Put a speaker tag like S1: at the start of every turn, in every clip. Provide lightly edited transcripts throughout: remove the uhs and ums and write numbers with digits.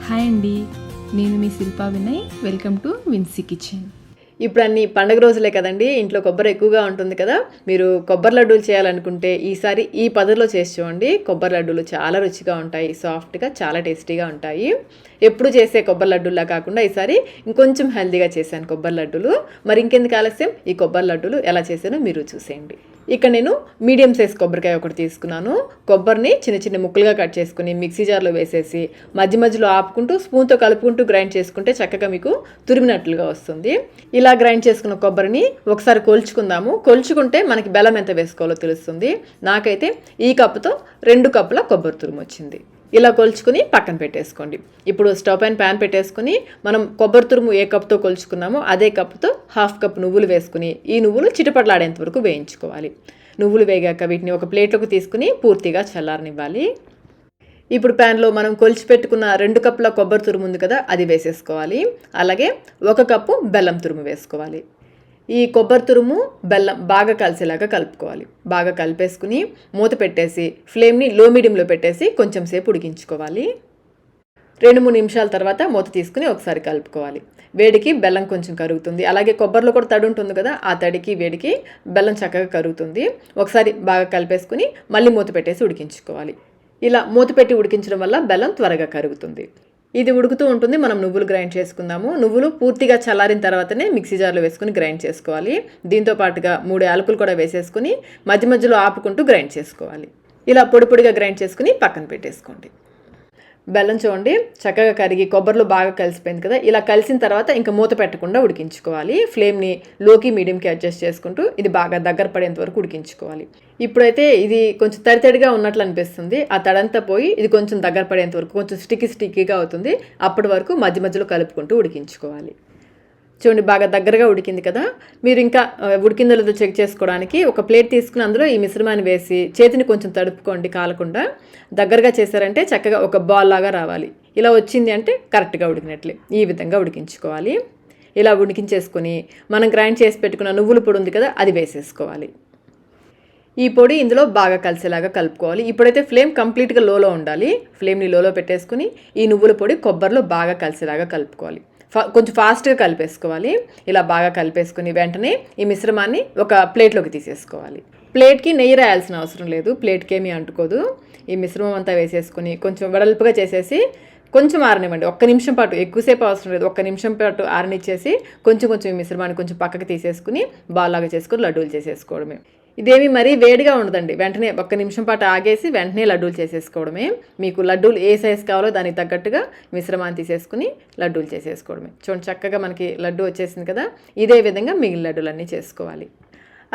S1: Hi అండి, నేను మీ Shilpa Vinay. Welcome to Vinsy kitchen.
S2: ఇప్పుడు అన్ని పండుగ రోజులే కదండి, ఇంట్లో కొబ్బరి ఎక్కువగా ఉంటుంది కదా. మీరు కొబ్బరి లడ్డూలు చేయాలనుకుంటే ఈసారి ఈ పద్ధతిలో చేసి చూడండి. కొబ్బరి లడ్డూలు చాలా రుచిగా ఉంటాయి, సాఫ్ట్గా, చాలా టేస్టీగా ఉంటాయి. ఎప్పుడు చేసే కొబ్బరి లడ్డూలా కాకుండా ఈసారి ఇంకొంచెం హెల్తీగా చేశాను కొబ్బరి లడ్డూలు. మరి ఇంకెందుకు ఆలస్యం, ఈ కొబ్బరి లడ్డూలు ఎలా చేశానో మీరు చూసేయండి. ఇక్కడ నేను మీడియం సైజ్ కొబ్బరికాయ ఒకటి తీసుకున్నాను. కొబ్బరిని చిన్న చిన్న ముక్కలుగా కట్ చేసుకుని మిక్సీ జార్లో వేసేసి మధ్య మధ్యలో ఆపుకుంటూ స్పూన్తో కలుపుకుంటూ గ్రైండ్ చేసుకుంటే చక్కగా మీకు తురిమినట్లుగా వస్తుంది. ఇలా గ్రైండ్ చేసుకున్న కొబ్బరిని ఒకసారి కొలుచుకుందాము. కొలుచుకుంటే మనకి బెల్లం ఎంత వేసుకోవాలో తెలుస్తుంది. నాకైతే ఈ కప్పుతో 2 కప్పుల కొబ్బరి తురుము వచ్చింది. ఇలా కొలుచుకుని పక్కన పెట్టేసుకోండి. ఇప్పుడు స్టవ్ పైన ప్యాన్ పెట్టేసుకుని మనం కొబ్బరి తురుము ఏ కప్తో కొలుచుకున్నామో అదే కప్తో 1/2 కప్ నువ్వులు వేసుకుని ఈ నువ్వులు చిటపట్లాడేంత వరకు వేయించుకోవాలి. నువ్వులు వేగాక వీటిని ఒక ప్లేట్లోకి తీసుకుని పూర్తిగా చల్లారనివ్వాలి. ఇప్పుడు ప్యాన్లో మనం కొలిచి పెట్టుకున్న 2 కప్పుల కొబ్బరి తురుము ఉంది కదా, అది వేసేసుకోవాలి. అలాగే 1 కప్పు బెల్లం తురుము వేసుకోవాలి. ఈ కొబ్బరి తురుము బెల్లం బాగా కలిసేలాగా కలుపుకోవాలి. బాగా కలిపేసుకుని మూత పెట్టేసి ఫ్లేమ్ని లో మీడియంలో పెట్టేసి కొంచెం సేపు ఉడికించుకోవాలి. 2-3 నిమిషాల తర్వాత మూత తీసుకుని ఒకసారి కలుపుకోవాలి. వేడికి బెల్లం కొంచెం కరుగుతుంది. అలాగే కొబ్బరిలో కూడా తడి ఉంటుంది కదా, ఆ తడికి వేడికి బెల్లం చక్కగా కరుగుతుంది. ఒకసారి బాగా కలిపేసుకుని మళ్ళీ మూత పెట్టేసి ఉడికించుకోవాలి. ఇలా మూత పెట్టి ఉడికించడం వల్ల బెల్లం త్వరగా కరుగుతుంది. ఇది ఉడుకుతూ ఉంటుంది. మనం నువ్వులు గ్రైండ్ చేసుకుందాము. నువ్వులు పూర్తిగా చల్లారిన తర్వాతనే మిక్సీ జార్లో వేసుకుని గ్రైండ్ చేసుకోవాలి. దీంతో పాటుగా 3 యాలకులు కూడా వేసేసుకుని మధ్య మధ్యలో ఆపుకుంటూ గ్రైండ్ చేసుకోవాలి. ఇలా పొడి పొడిగా గ్రైండ్ చేసుకుని పక్కన పెట్టేసుకోండి. బెల్లం చూడండి చక్కగా కరిగి కొబ్బరిలో బాగా కలిసిపోయింది కదా. ఇలా కలిసిన తర్వాత ఇంకా మూత పెట్టకుండా ఉడికించుకోవాలి. ఫ్లేమ్ని లోకి మీడియంకి అడ్జస్ట్ చేసుకుంటూ ఇది బాగా దగ్గర పడేంత వరకు ఉడికించుకోవాలి. ఇప్పుడైతే ఇది కొంచెం తడితడిగా ఉన్నట్లు అనిపిస్తుంది. ఆ తడంతా పోయి ఇది కొంచెం దగ్గర పడేంత వరకు కొంచెం స్టిక్కీగా అవుతుంది. అప్పటి వరకు మధ్య మధ్యలో కలుపుకుంటూ ఉడికించుకోవాలి. చూడండి బాగా దగ్గరగా ఉడికింది కదా. మీరు ఇంకా ఉడికిందో లేదో చెక్ చేసుకోవడానికి ఒక ప్లేట్ తీసుకుని అందులో ఈ మిశ్రమాన్ని వేసి చేతిని కొంచెం తడుపుకోండి కాలకుండా. దగ్గరగా చేశారంటే చక్కగా ఒక బాల్ లాగా రావాలి. ఇలా వచ్చింది అంటే కరెక్ట్గా ఉడికినట్లే. ఈ విధంగా ఉడికించుకోవాలి. ఇలా ఉడికించేసుకొని మనం గ్రైండ్ చేసి పెట్టుకున్న నువ్వుల పొడి ఉంది కదా, అది వేసేసుకోవాలి. ఈ పొడి ఇందులో బాగా కలిసేలాగా కలుపుకోవాలి. ఇప్పుడైతే ఫ్లేమ్ కంప్లీట్గా లోలో ఉండాలి. ఫ్లేమ్ని లోలో పెట్టేసుకుని ఈ నువ్వుల పొడి కొబ్బరిలో బాగా కలిసేలాగా కలుపుకోవాలి. కొంచెం ఫాస్ట్గా కలిపేసుకోవాలి. ఇలా బాగా కలిపేసుకుని వెంటనే ఈ మిశ్రమాన్ని ఒక ప్లేట్లోకి తీసేసుకోవాలి. ప్లేట్కి నెయ్యి రాయాల్సిన అవసరం లేదు, ప్లేట్కి ఏమీ అంటుకోదు. ఈ మిశ్రమం అంతా వేసేసుకుని కొంచెం వెడల్పుగా చేసేసి కొంచెం ఆరనివ్వండి. 1 నిమిషం పాటు, ఎక్కువసేపు అవసరం లేదు, 1 నిమిషం పాటు ఆరనిచ్చేసి కొంచెం ఈ మిశ్రమాన్ని కొంచెం పక్కకి తీసేసుకుని బాల్లాగా చేసుకుని లడ్డూలు చేసేసుకోవడమే. ఇదేమి మరీ వేడిగా ఉండదండి. వెంటనే 1 నిమిషం పాటు ఆగేసి వెంటనే లడ్డూలు చేసేసుకోవడమే. మీకు లడ్డూలు ఏ సైజు కావాలో దానికి తగ్గట్టుగా మిశ్రమాన్ని తీసేసుకుని లడ్డూలు చేసేసుకోవడమే. చూడండి చక్కగా మనకి లడ్డు వచ్చేసింది కదా. ఇదే విధంగా మిగిలిన లడ్డూలన్నీ చేసుకోవాలి.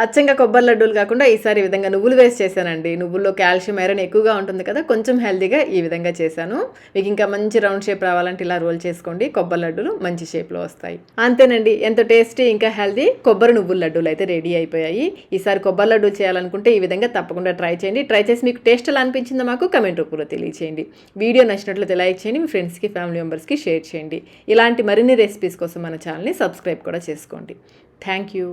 S2: అచ్చంగా కొబ్బరి లడ్డూలు కాకుండా ఈసారి ఈ విధంగా నువ్వులు వేసి చేశానండి. నువ్వుల్లో కాల్షియం, ఐరన్ ఎక్కువగా ఉంటుంది కదా, కొంచెం హెల్తీగా ఈ విధంగా చేశాను. మీకు ఇంకా మంచి రౌండ్ షేప్ రావాలంటే ఇలా రోల్ చేసుకోండి. కొబ్బరి లడ్డూలు మంచి షేప్లో వస్తాయి. అంతేనండి, ఎంతో టేస్టీ ఇంకా హెల్తీ కొబ్బరి నువ్వుల లడ్డూలు అయితే రెడీ అయిపోయాయి. ఈసారి కొబ్బరి లడ్డూలు చేయాలనుకుంటే ఈ విధంగా తప్పకుండా ట్రై చేయండి. ట్రై చేసి మీకు టేస్ట్ ఎలా అనిపించిందో మాకు కమెంట్ రూపంలో తెలియచేయండి. వీడియో నచ్చినట్లయితే లైక్ చేయండి, మీ ఫ్రెండ్స్కి, ఫ్యామిలీ మెంబర్స్కి షేర్ చేయండి. ఇలాంటి మరిన్ని రెసిపీస్ కోసం మన ఛానల్ని సబ్స్క్రైబ్ కూడా చేసుకోండి. Thank you.